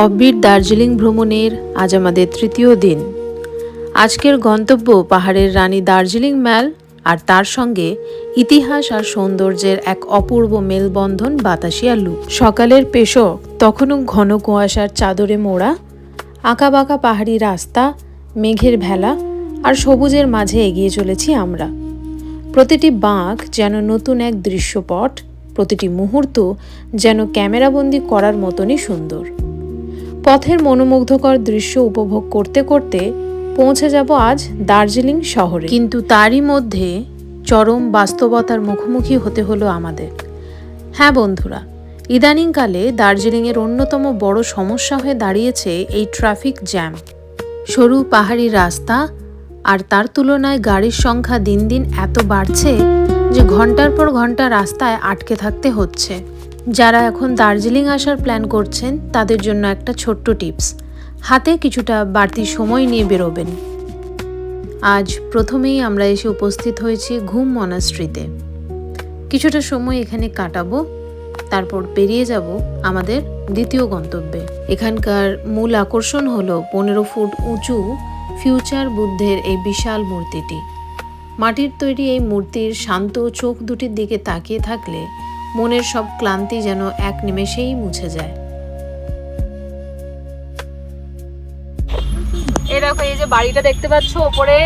Offbeat Darjeeling ভ্রমণের আজ আমাদের তৃতীয় দিন। আজকের গন্তব্য পাহাড়ের রানী দার্জিলিং ম্যাল, আর তার সঙ্গে ইতিহাস আর সৌন্দর্যের এক অপূর্ব মেলবন্ধন বাতাসিয়া লুপ। সকালের পেশক তখনও ঘন কুয়াশার চাদরে মোড়া, আঁকাবাঁকা পাহাড়ি রাস্তা, মেঘের ভেলা আর সবুজের মাঝে এগিয়ে চলেছি আমরা। প্রতিটি বাঁক যেন নতুন এক দৃশ্যপট, প্রতিটি মুহূর্ত যেন ক্যামেরাবন্দি করার মতনই সুন্দর। পথের মনোমুগ্ধকর দৃশ্য উপভোগ করতে করতে পৌঁছে যাব আজ দার্জিলিং শহরে। কিন্তু তারই মধ্যে চরম বাস্তবতার মুখোমুখি হতে হলো আমাদের। হ্যাঁ বন্ধুরা, ইদানিংকালে দার্জিলিংয়ের অন্যতম বড় সমস্যা হয়ে দাঁড়িয়েছে এই ট্রাফিক জ্যাম। সরু পাহাড়ি রাস্তা, আর তার তুলনায় গাড়ির সংখ্যা দিন দিন এত বাড়ছে যে ঘন্টার পর ঘন্টা রাস্তায় আটকে থাকতে হচ্ছে। যারা এখন দার্জিলিং আসার প্ল্যান করছেন তাদের জন্য একটা ছোট্ট টিপস, হাতে কিছুটা বাড়তি সময় নিয়ে বেরোবেন। আজ প্রথমেই আমরা এসে উপস্থিত হয়েছি ঘুম মনাস্ট্রিতে। কিছুটা সময় এখানে কাটাবো, তারপর পেরিয়ে যাব আমাদের দ্বিতীয় গন্তব্যে। এখানকার মূল আকর্ষণ হলো 15 ফুট উঁচু ফিউচার বুদ্ধের এই বিশাল মূর্তিটি। মাটির তৈরি এই মূর্তির শান্ত চোখ দুটির দিকে তাকিয়ে থাকলে মনের সব ক্লান্তি যেন এক নিমেষেই মুছে যায়। এই দেখো, এই যে বাড়িটা দেখতে পাচ্ছ ওপরে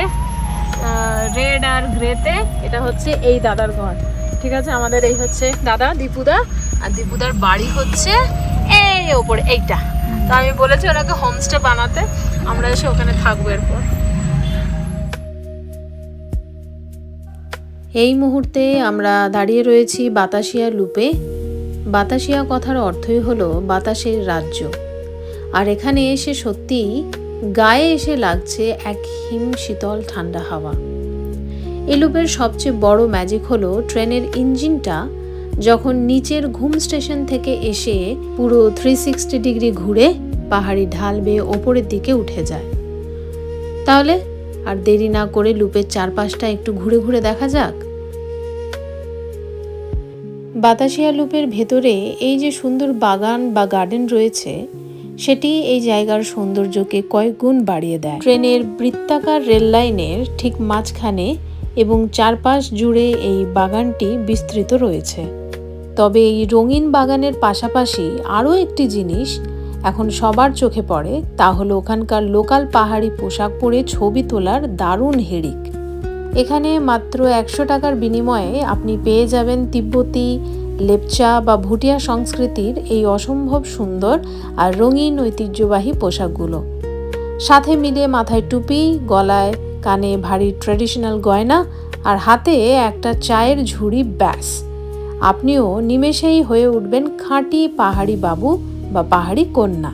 রেড আর গ্রেতে, এটা হচ্ছে এই দাদার ঘর। ঠিক আছে, আমাদের এই হচ্ছে দাদা দীপুদা, আর দীপুদার বাড়ি হচ্ছে এই ওপরে এইটা। তো আমি বলেছি ওনাকে হোমস্টে বানাতে, আমরা এসে ওখানে থাকবো এরপর। এই মুহূর্তে আমরা দাঁড়িয়ে রয়েছি বাতাসিয়া লুপে। বাতাসিয়া কথার অর্থই হলো বাতাসের রাজ্য। আর এখানে এসে সত্যিই গায়ে এসে লাগছে এক হিম শীতল ঠান্ডা হাওয়া। এই লুপের সবচেয়ে বড় ম্যাজিক হলো ট্রেনের ইঞ্জিনটা যখন নিচের ঘুম স্টেশন থেকে এসে পুরো 360 ডিগ্রি ঘুরে পাহাড়ি ঢাল বেয়ে ওপরের দিকে উঠে যায়। তাহলে আর দেরি না করে লুপের চারপাশটা একটু ঘুরে ঘুরে দেখা যাক। বাতাসিয়া লুপের ভেতরে এই যে সুন্দর বাগান বা গার্ডেন রয়েছে, সেটি এই জায়গার সৌন্দর্যকে কয়েক গুণ বাড়িয়ে দেয়। ট্রেনের বৃত্তাকার রেল লাইনের ঠিক মাঝখানে এবং চারপাশ জুড়ে এই বাগানটি বিস্তৃত রয়েছে। তবে এই রঙিন বাগানের পাশাপাশি আরও একটি জিনিস এখন সবার চোখে পড়ে, তা হলো ওখানকার লোকাল পাহাড়ি পোশাক পরে ছবি তোলার দারুণ হেড়িক। এখানে মাত্র 100 টাকার বিনিময়ে আপনি পেয়ে যাবেন তিব্বতী, লেপচা বা ভুটিয়া সংস্কৃতির এই অসম্ভব সুন্দর আর রঙিন ঐতিহ্যবাহী পোশাকগুলো। সাথে মিলিয়ে মাথায় টুপি, গলায় কানে ভারী ট্র্যাডিশনাল গয়না আর হাতে একটা চায়ের ঝুড়ি, ব্যাস আপনিও নিমেষেই হয়ে উঠবেন খাঁটি পাহাড়ি বাবু বা পাহাড়ি কন্যা।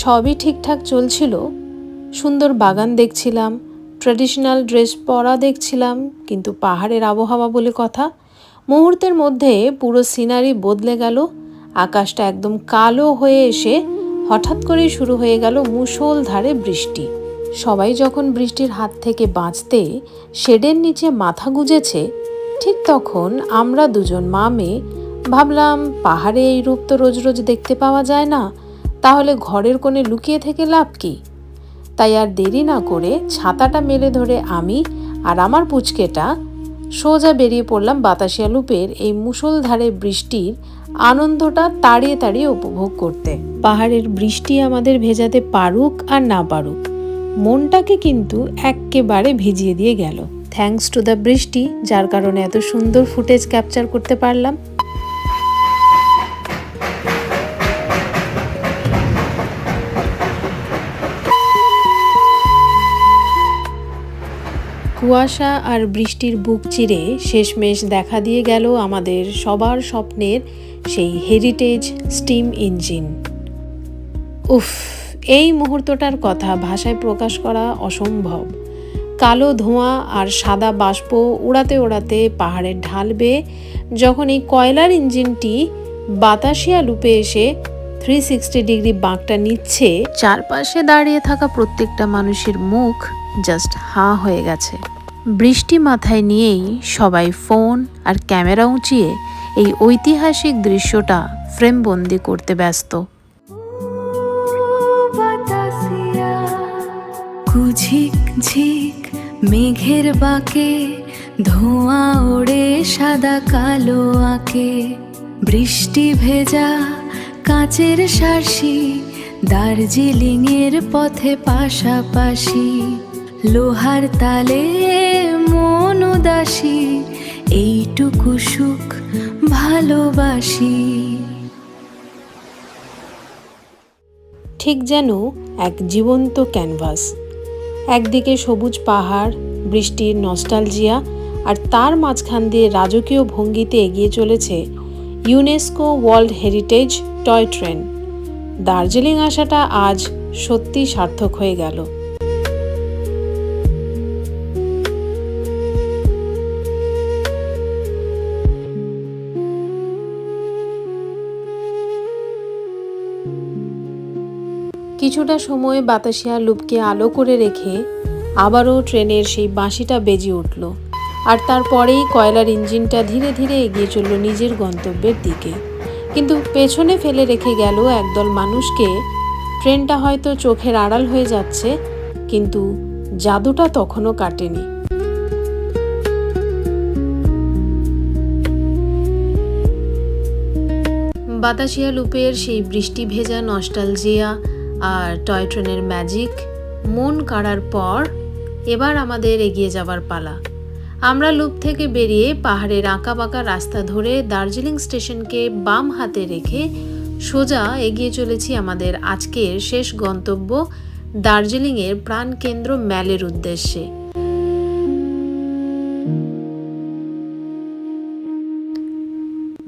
সবই ঠিকঠাক চলছিল, সুন্দর বাগান দেখছিলাম, ট্র্যাডিশনাল ড্রেস পরা দেখছিলাম, কিন্তু পাহাড়ের আবহাওয়া বলে কথা, মুহূর্তের মধ্যে পুরো সিনারি বদলে গেল। আকাশটা একদম কালো হয়ে এসে হঠাৎ করেই শুরু হয়ে গেল মুষলধারে বৃষ্টি। সবাই যখন বৃষ্টির হাত থেকে বাঁচতে শেডের নিচে মাথা গুজেছে, ঠিক তখন আমরা দুজন মা মেয়ে ভাবলাম, পাহাড়ে এই রূপ তো রোজ রোজ দেখতে পাওয়া যায় না, তাহলে ঘরের কোণে লুকিয়ে থেকে লাভ কি? তাই আর দেরি না করে ছাতাটা মেলে ধরে আমি আর আমার পুচকেটা সোজা বেরিয়ে পড়লাম বাতাসিয়া লুপের এই মুষলধারে বৃষ্টির আনন্দটা তাড়িয়ে তাড়িয়ে উপভোগ করতে। পাহাড়ের বৃষ্টি আমাদের ভেজাতে পারুক আর না পারুক, মনটাকে কিন্তু এক্কেবারে ভিজিয়ে দিয়ে গেল। থ্যাঙ্কস টু দ্য বৃষ্টি, যার কারণে এত সুন্দর ফুটেজ ক্যাপচার করতে পারলাম। কুয়াশা আর বৃষ্টির বুক চিরে শেষমেশ দেখা দিয়ে গেল আমাদের সবার স্বপ্নের সেই হেরিটেজ স্টিম ইঞ্জিন। উফ, এই মুহূর্তটার কথা ভাষায় প্রকাশ করা অসম্ভব। কালো ধোঁয়া আর সাদা বাষ্প উড়াতে উড়াতে পাহাড়ের ঢাল বেয়ে যখন এই কয়লার ইঞ্জিনটি বাতাসিয়া লুপে এসে 360 ডিগ্রি বাঁকটা নিচ্ছে, চারপাশে দাঁড়িয়ে থাকা প্রত্যেকটা মানুষের মুখ জাস্ট হাঁ হয়ে গেছে। বৃষ্টি মাথায় নিয়েই সবাই ফোন আর ক্যামেরা উঁচিয়ে এই ঐতিহাসিক দৃশ্যটা ফ্রেমবন্দি করতে ব্যস্ত। কুঝিক ঝিক মেঘের বাঁকে ধোঁয়া ওড়ে সাদা কালো আঁকে, বৃষ্টি ভেজা কাঁচের শাসি দার্জিলিং এর পথে পাশাপাশি, লোহার তালে মন উদাসী এইটুকু সুখ ভালোবাসি। ঠিক যেন এক জীবন্ত ক্যানভাস, একদিকে সবুজ পাহাড়, বৃষ্টির নস্টালজিয়া, আর তার মাঝখান দিয়ে রাজকীয় ভঙ্গিতে এগিয়ে চলেছে UNESCO world heritage toy train. Darjeeling আসাটা আজ সত্যি সার্থক হয়ে গেল। কিছুটা সময় বাতাসিয়া লুপকে আলো করে রেখে আবারও ট্রেনের সেই বাঁশিটা বেজে উঠল, আর তারপরেই কয়লার ইঞ্জিনটা ধীরে ধীরে এগিয়ে চলল নিজের গন্তব্যের দিকে। কিন্তু পেছনে ফেলে রেখে গেল একদল মানুষকে। ট্রেনটা হয়তো চোখের আড়াল হয়ে যাচ্ছে, কিন্তু জাদুটা তখনও কাটেনি। বাতাসিয়া লুপের সেই বৃষ্টি ভেজা নস্টালজিয়া আর টয় ট্রেনের ম্যাজিক মন কাড়ার পর এবার আমাদের এগিয়ে যাবার পালা। আমরা লুপ থেকে বেরিয়ে পাহাড়ের আঁকাবাঁকা রাস্তা ধরে দার্জিলিং স্টেশনকে বাম হাতে রেখে সোজা এগিয়ে চলেছি আমাদের আজকের শেষ গন্তব্য দার্জিলিংয়ের প্রাণকেন্দ্র ম্যালের উদ্দেশ্যে।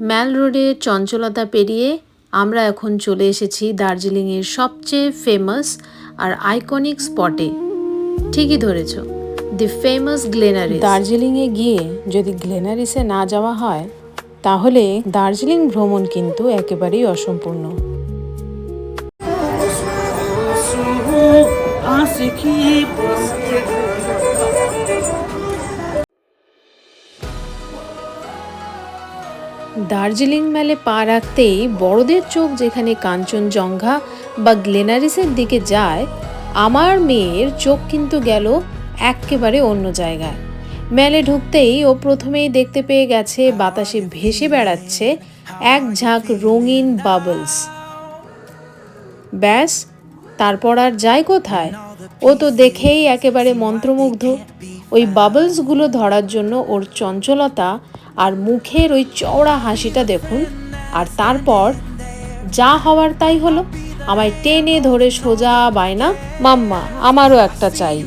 ম্যাল রোডের চঞ্চলতা পেরিয়ে আমরা এখন চলে এসেছি দার্জিলিংয়ের সবচেয়ে ফেমাস আর আইকনিক স্পটে। ঠিকই ধরেছ, দি ফেমাস গ্লেনারিস। দার্জিলিংয়ে গিয়ে যদি গ্লেনারিসে না যাওয়া হয় তাহলে দার্জিলিং ভ্রমণ কিন্তু একেবারেই অসম্পূর্ণ। দার্জিলিং মেলে পা রাখতেই বড়দের চোখ যেখানে কাঞ্চনজঙ্ঘা বা গ্লেনারিসের দিকে যায়, আমার মেয়ের চোখ কিন্তু গেল একেবারে অন্য জায়গায়। মেলে ঢুকতেই ও প্রথমেই দেখতে পেয়ে গেছে বাতাসে ভেসে বেড়াচ্ছে এক ঝাঁক রঙিন বাবলস। ব্যাস, তারপর আর যায় কোথায়? ও তো দেখেই একেবারে মন্ত্রমুগ্ধ। ওই বাবলসগুলো ধরার জন্য ওর চঞ্চলতা আর মুখের ওই চওড়া হাসিটা দেখুন। আর তারপর যা হওয়ার তাই হলো, আমায় টেনে ধরে সোজা বায়না, মাম্মা আমারও একটা চাই।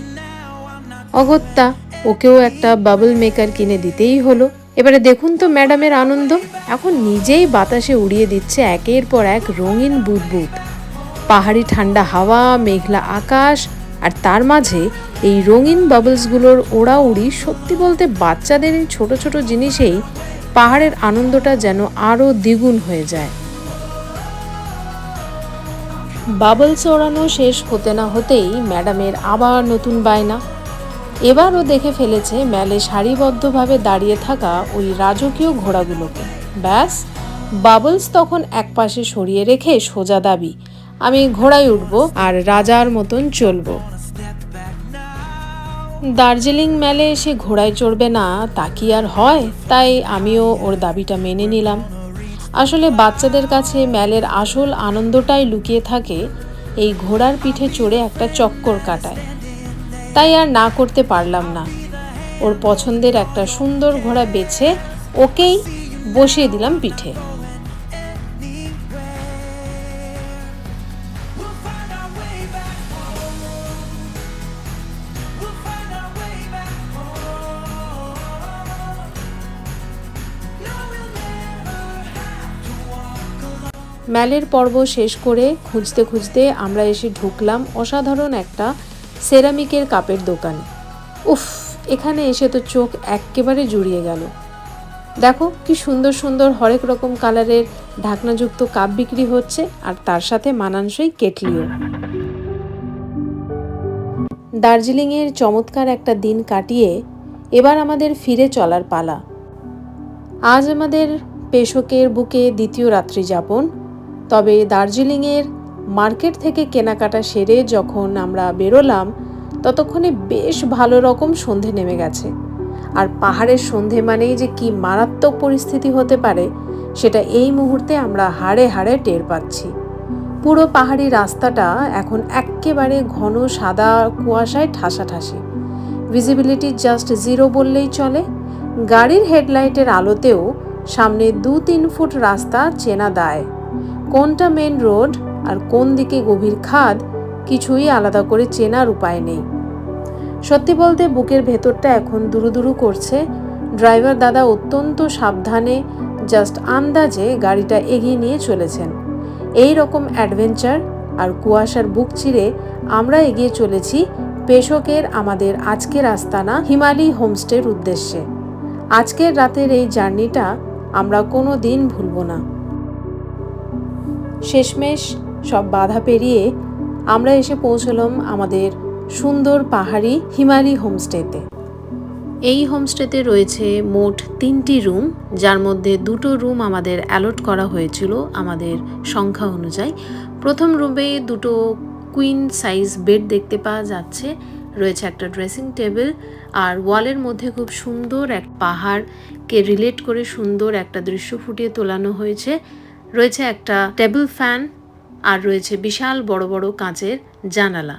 অগত্যা ওকেও একটা বাবল মেকার কিনে দিতেই হলো। এবারে দেখুন তো ম্যাডামের আনন্দ, এখন নিজেই বাতাসে উড়িয়ে দিচ্ছে একের পর এক রঙিন বুদবুদ। পাহাড়ি ঠান্ডা হাওয়া, মেঘলা আকাশ, আর তার মাঝে এই রঙিন বাবলসগুলোর ওড়াউড়ি, সত্যি বলতে বাচ্চাদের এই ছোট ছোট জিনিসেই পাহাড়ের আনন্দটা যেন আরও দ্বিগুণ হয়ে যায়। বাবলস ওড়ানো শেষ হতে না হতেই ম্যাডামের আবার নতুন বায়না। এবারও দেখে ফেলেছে মেলে সারিবদ্ধভাবে দাঁড়িয়ে থাকা ওই রাজকীয় ঘোড়াগুলোকে। ব্যাস, বাবলস তখন একপাশে সরিয়ে রেখে সোজা দাবি, আমি ঘোড়ায় উঠবো আর রাজার মতন চলবো। দার্জিলিং মেলে এসে ঘোড়ায় চড়বে না তা কি আর হয়? তাই আমিও ওর দাবিটা মেনে নিলাম। আসলে বাচ্চাদের কাছে মেলের আসল আনন্দটাই লুকিয়ে থাকে এই ঘোড়ার পিঠে চড়ে একটা চক্কর কাটায়। তাই আর না করতে পারলাম না। ওর পছন্দের একটা সুন্দর ঘোড়া বেছে ওকেই বসিয়ে দিলাম পিঠে। মেলের পর্ব শেষ করে খুঁজতে খুঁজতে আমরা এসে ঢুকলাম অসাধারণ একটা সেরামিকের কাপের দোকানে। উফ, এখানে এসে তো চোখ একেবারে জুড়িয়ে গেল। দেখো কি সুন্দর সুন্দর হরেক রকম কালারের ঢাকনাযুক্ত কাপ বিক্রি হচ্ছে, আর তার সাথে মানানসই কেটলিও। দার্জিলিংয়ের চমৎকার একটা দিন কাটিয়ে এবার আমাদের ফিরে চলার পালা। আজ আমাদের পেশোকের বুকে দ্বিতীয় রাত্রি যাপন। তবে দার্জিলিংয়ের মার্কেট থেকে কেনাকাটা সেরে যখন আমরা বেরোলাম ততক্ষণে বেশ ভালো রকম সন্ধে নেমে গেছে। আর পাহাড়ের সন্ধে মানেই যে কি মারাত্মক পরিস্থিতি হতে পারে সেটা এই মুহূর্তে আমরা হাড়ে হাড়ে টের পাচ্ছি। পুরো পাহাড়ি রাস্তাটা এখন একেবারে ঘন সাদা কুয়াশায় ঠাসাঠাসি। ভিজিবিলিটি জাস্ট 0 বললেই চলে। গাড়ির হেডলাইটের আলোতেও সামনে 2-3 ফুট রাস্তা চেনা দায়। কোনটা মেন রোড আর কোন দিকে গভীর খাদ কিছুই আলাদা করে চেনার উপায় নেই। সত্যি বলতে বুকের ভেতরটা এখন দুরুদুরু করছে। ড্রাইভার দাদা অত্যন্ত সাবধানে জাস্ট আন্দাজে গাড়িটা এগিয়ে নিয়ে চলেছেন। এই রকম অ্যাডভেঞ্চার আর কুয়াশার বুক চিরে আমরা এগিয়ে চলেছি পেশোকের আমাদের আজকের আস্তানা হিমালি হোমস্টের উদ্দেশ্যে। আজকের রাতের এই জার্নিটা আমরা কোনো দিন ভুলব না। শেষমেশ সব বাধা পেরিয়ে আমরা এসে পৌঁছলাম আমাদের সুন্দর পাহাড়ি হিমালি হোমস্টেতে। এই হোমস্টেতে রয়েছে মোট 3টি রুম, যার মধ্যে 2টো রুম আমাদের অ্যালট করা হয়েছিল আমাদের সংখ্যা অনুযায়ী। প্রথম রুমে 2টো কুইন সাইজ বেড দেখতে পাওয়া যাচ্ছে, রয়েছে একটা ড্রেসিং টেবিল, আর ওয়ালের মধ্যে খুব সুন্দর এক পাহাড়কে রিলেট করে সুন্দর একটা দৃশ্য ফুটিয়ে তোলানো হয়েছে। রয়েছে একটা টেবিল ফ্যান আর রয়েছে বিশাল বড় বড় কাঁচের জানালা।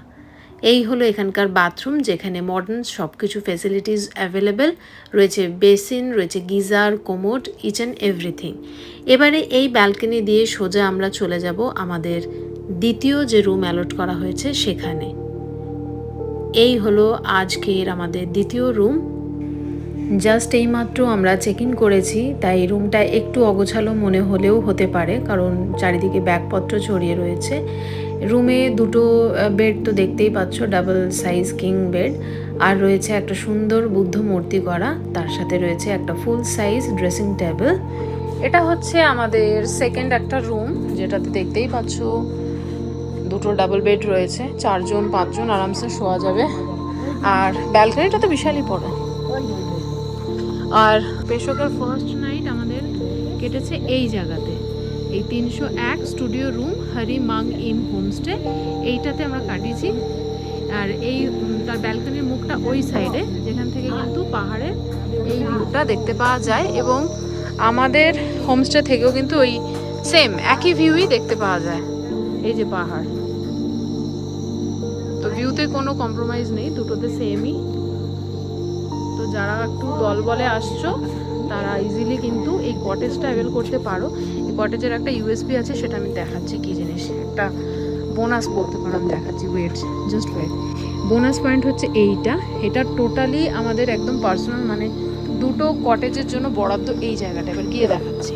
এই হলো এখানকার বাথরুম, যেখানে মডার্ন সব কিছু ফ্যাসিলিটিস অ্যাভেলেবেল রয়েছে। বেসিন রয়েছে, geyser, commode, each and everything. এবারে এই ব্যালকনি দিয়ে সোজা আমরা চলে যাব আমাদের দ্বিতীয় যে রুম অ্যালট করা হয়েছে সেখানে। এই হলো আজকের আমাদের দ্বিতীয় রুম। জাস্ট এইমাত্র আমরা চেক ইন করেছি, তাই রুমটা একটু অগোছালো মনে হলেও হতে পারে, কারণ চারিদিকে ব্যাগপত্র ছড়িয়ে রয়েছে। রুমে 2টো বেড তো দেখতেই পাচ্ছ, ডাবল সাইজ কিং বেড, আর রয়েছে একটা সুন্দর বুদ্ধ মূর্তি করা, তার সাথে রয়েছে একটা ফুল সাইজ ড্রেসিং টেবিল। এটা হচ্ছে আমাদের সেকেন্ড একটা রুম, যেটাতে দেখতেই পাচ্ছ 2টো ডাবল বেড রয়েছে, 4-5 আরামসে শোয়া যাবে। আর ব্যালকনিটা তো বিশালই বড়। আর পেশোকের ফার্স্ট নাইট আমাদের কেটেছে এই জায়গাতে, এই 301 স্টুডিও রুম হরি মাং ইন হোমস্টে, এইটাতে আমরা কাটিয়েছি। আর এই তার ব্যালকনির মুখটা ওই সাইডে, যেখান থেকে কিন্তু পাহাড়ের এই ভিউটা দেখতে পাওয়া যায়, এবং আমাদের হোমস্টে থেকেও কিন্তু ওই সেম একই ভিউই দেখতে পাওয়া যায়। এই যে পাহাড়, তো ভিউতে কোনো কম্প্রোমাইজ নেই, দুটোতে সেমই। তো যারা একটু দলবলে আসছো তারা ইজিলি কিন্তু এই কটেজটা অ্যাভেল করতে পারো। এই কটেজের একটা ইউএসপি আছে, সেটা আমি দেখাচ্ছি কি জিনিস, একটা বোনাস বলতে পারো, আমি দেখাচ্ছি। Just wait. বোনাস পয়েন্ট হচ্ছে এটা টোটালি আমাদের একদম পার্সোনাল, মানে 2টো কটেজের জন্য বরাদ্দ এই জায়গাটা। এবার গিয়ে দেখাচ্ছি।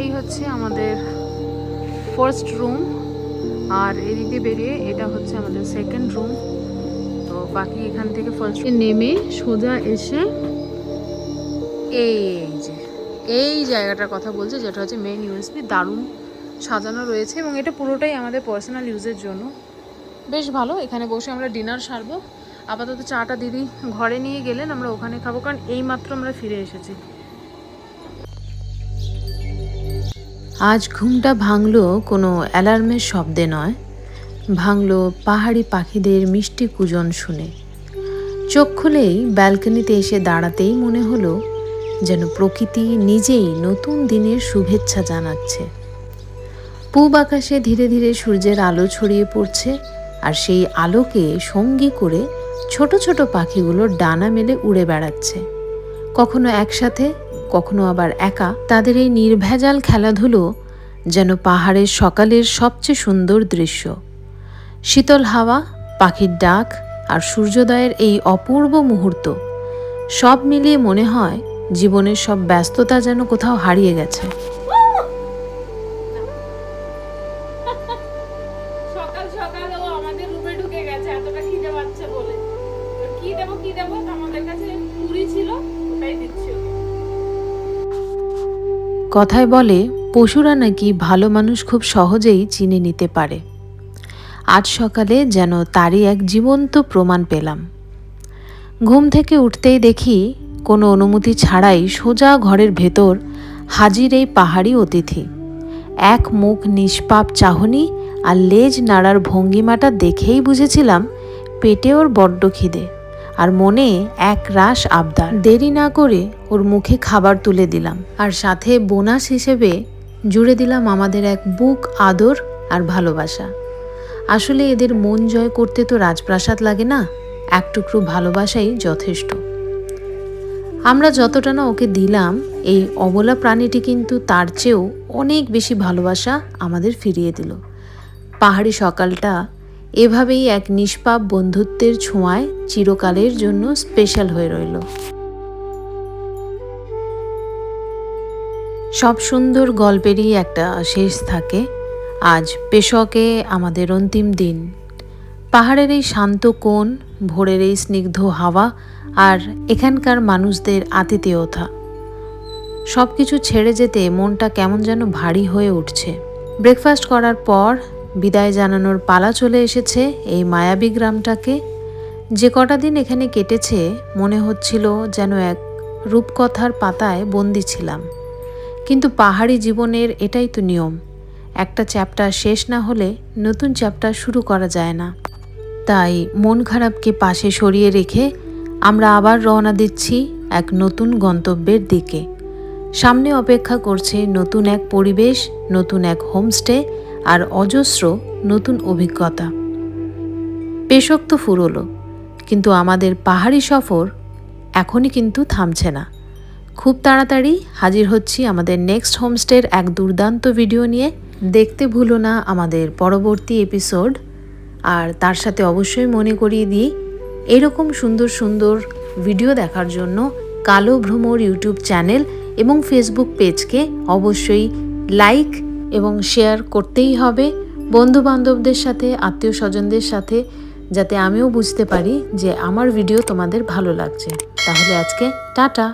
এই হচ্ছে আমাদের ফার্স্ট রুম, আর এদিক দিয়ে বেরিয়ে এটা হচ্ছে আমাদের সেকেন্ড রুম। তো বাকি এখান থেকে ফার্স্ট নেমে সোজা এসে এই জায়গাটার কথা বলছে, যেটা হচ্ছে মেইন ইউএসপি। দারুণ সাজানো রয়েছে এবং এটা পুরোটাই আমাদের পার্সোনাল ইউজের জন্য। বেশ ভালো। এখানে বসে আমরা ডিনার সারবো। আপাতত চাটা দিদি ঘরে নিয়ে গেলেন, আমরা ওখানে খাবো, কারণ এইমাত্র আমরা ফিরে এসেছি। আজ ঘুমটা ভাঙলো কোনো অ্যালার্মের শব্দে নয়, ভাঙলো পাহাড়ি পাখিদের মিষ্টি কুজন শুনে। চোখ খুলেই ব্যালকনিতে এসে দাঁড়াতেই মনে হলো যেন প্রকৃতি নিজেই নতুন দিনের শুভেচ্ছা জানাচ্ছে। পূব আকাশে ধীরে ধীরে সূর্যের আলো ছড়িয়ে পড়ছে, আর সেই আলোকে সঙ্গী করে ছোট ছোট পাখিগুলো ডানা মেলে উড়ে বেড়াচ্ছে, কখনো একসাথে, কখনো আবার একা। তাদের এই নির্ভেজাল খেলাধুলো যেন পাহাড়ের সকালের সবচেয়ে সুন্দর দৃশ্য। শীতল হাওয়া, পাখির ডাক আর সূর্যোদয়ের এই অপূর্ব মুহূর্ত, সব মিলিয়ে মনে হয় জীবনের সব ব্যস্ততা যেন কোথাও হারিয়ে গেছে। সকাল সকাল ও আমাদের রুমে ঢুকে গেছে, এতটা খিদে পাচ্ছে বলে। কি দেবো আমাদের কাছে পুরি ছিল, ওটাই দিচ্ছি। কথায় বলে পশুরা নাকি ভালো মানুষ খুব সহজেই চিনে নিতে পারে। আজ সকালে যেন তারই এক জীবন্ত প্রমাণ পেলাম। ঘুম থেকে উঠতেই দেখি কোনো অনুমতি ছাড়াই সোজা ঘরের ভেতর হাজির এই পাহাড়ি অতিথি। এক মুখ নিষ্পাপ চাহনি আর লেজ নাড়ার ভঙ্গিমাটা দেখেই বুঝেছিলাম পেটে ওর বড্ড খিদে আর মনে এক রাশ আবদার। দেরি না করে ওর মুখে খাবার তুলে দিলাম আর সাথে বোনাস হিসেবে জুড়ে দিলাম আমাদের এক বুক আদর আর ভালোবাসা। আসলে এদের মন জয় করতে তো রাজপ্রাসাদ লাগে না, এক টুকরো ভালোবাসাই যথেষ্ট। আমরা যতটা না ওকে দিলাম, এই অবলা প্রাণীটি কিন্তু তার চেয়েও অনেক বেশি ভালোবাসা আমাদের ফিরিয়ে দিল। পাহাড়ি সকালটা এভাবেই এক নিষ্পাপ বন্ধুত্বের ছোঁয়ায় চিরকালের জন্য স্পেশাল হয়ে রইল। সব সুন্দর গল্পেরই একটা শেষ থাকে। আজ পেশকে আমাদের অন্তিম দিন। পাহাড়ের এই শান্ত কোণ, ভোরের এই স্নিগ্ধ হাওয়া আর এখানকার মানুষদের আতিথেয়তা, সব কিছু ছেড়ে যেতে মনটা কেমন যেন ভারী হয়ে উঠছে। ব্রেকফাস্ট করার পর বিদায় জানানোর পালা চলে এসেছে এই মায়াবী গ্রামটাকে। যে কটা দিন এখানে কেটেছে মনে হচ্ছিল যেন এক রূপকথার পাতায় বন্দি ছিলাম। কিন্তু পাহাড়ি জীবনের এটাই তো নিয়ম, একটা চ্যাপ্টার শেষ না হলে নতুন চ্যাপ্টার শুরু করা যায় না। তাই মন খারাপকে পাশে সরিয়ে রেখে আমরা আবার রওনা দিচ্ছি এক নতুন গন্তব্যের দিকে। সামনে অপেক্ষা করছে নতুন এক পরিবেশ, নতুন এক হোমস্টে আর অজস্র নতুন অভিজ্ঞতা। পেশক তো ফুরোলো, কিন্তু আমাদের পাহাড়ি সফর এখনই কিন্তু থামছে না। খুব তাড়াতাড়ি হাজির হচ্ছি আমাদের নেক্সট হোমস্টের এক দুর্দান্ত ভিডিও নিয়ে। দেখতে ভুলো না আমাদের পরবর্তী এপিসোড। আর তার সাথে অবশ্যই মনে করিয়ে দিই, এরকম সুন্দর সুন্দর ভিডিও দেখার জন্য কালো ভ্রমর ইউটিউব চ্যানেল এবং ফেসবুক পেজকে অবশ্যই লাইক এবং শেয়ার করতেই হবে বন্ধু বান্ধবদের সাথে, আত্মীয় স্বজনদের সাথে, যাতে আমিও বুঝতে পারি যে আমার ভিডিও তোমাদের ভালো লাগছে। তাহলে আজকে টাটা।